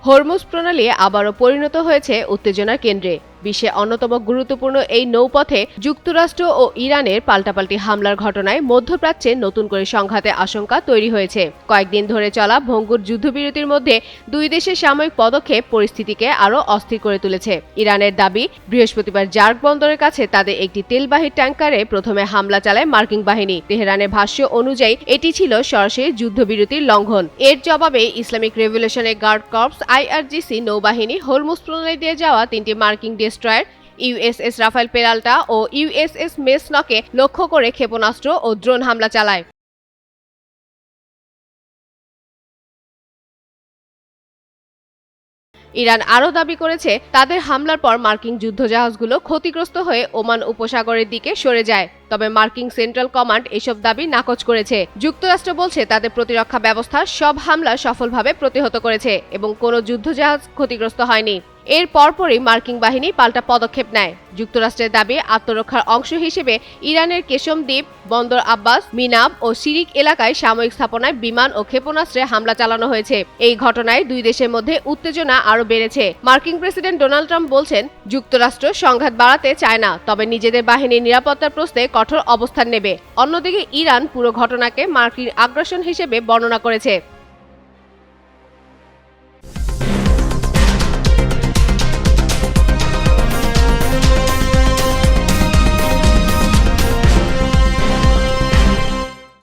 Hormuz প্রণালী আবারও পরিণত হয়েছে উত্তেজনার কেন্দ্রে। বিশ্বে অন্যতম গুরুত্বপূর্ণ এই নৌপথে যুক্তরাষ্ট্র ও ইরানের পাল্টাপাল্টি হামলার ঘটনায় মধ্যপ্রাচ্যে নতুন করে সংঘাতের আশঙ্কা তৈরি হয়েছে। কয়েকদিন ধরে চলা ভঙ্গুর যুদ্ধবিরতির মধ্যে দুই দেশের সাময়িক পদক্ষেপ পরিস্থিতিকে আরও অস্থির করে তুলেছে। ইরানের দাবি, বৃহস্পতিবার জার্ক বন্দরের কাছে তাদের একটি তেলবাহী ট্যাঙ্কারে প্রথমে হামলা চালায় মার্কিন বাহিনী। তেহরানের ভাষ্য অনুযায়ী এটি ছিল সরাসরি যুদ্ধবিরতির লঙ্ঘন। এর জবাবে Islamic Revolutionary Guard Corps IRGC নৌবাহিনী হরমুজ প্রণালী দিয়ে যাওয়া 3টি মার্কিন ডেস্ট্রয়ার USS রাফায়েল পেরাল্টা ও USS মেসনকে লক্ষ্য করে ক্ষেপণাস্ত্র ও ড্রোন হামলা চালায়। ইরান আরও দাবি করেছে, তাদের হামলার পর মার্কিন যুদ্ধজাহাজগুলো ক্ষতিগ্রস্ত হয়ে ওমান উপসাগরের দিকে সরে যায়। তবে মার্কিন সেন্ট্রাল কমান্ড এসব দাবি নাকচ করেছে। যুক্তরাষ্ট্র বলছে তাদের প্রতিরক্ষা ব্যবস্থা সব হামলা সফলভাবে প্রতিহত করেছে এবং কোনো যুদ্ধজাহাজ ক্ষতিগ্রস্ত হয়নি। এর পরপরই মার্কিন বাহিনী পাল্টা পদক্ষেপ নেয়। যুক্তরাষ্ট্রের দাবি, আত্মরক্ষার অংশ হিসেবে ইরানের কেশম দ্বীপ, বন্দর আব্বাস, মিনাব ও সিরিক এলাকায় সামরিক স্থাপনায় বিমান ও ক্ষেপণাস্ত্রে হামলা চালানো হয়েছে। এই ঘটনায় দুই দেশের মধ্যে উত্তেজনা আরও বেড়েছে। মার্কিন প্রেসিডেন্ট ডোনাল্ড ট্রাম্প বলছেন, যুক্তরাষ্ট্র সংঘাত বাড়াতে চায় না, তবে নিজেদের বাহিনীর নিরাপত্তার প্রশ্নে কঠোর অবস্থান নেবে। অন্যদিকে ইরান পুরো ঘটনাকে মার্কিন আগ্রাসন হিসেবে বর্ণনা করেছে।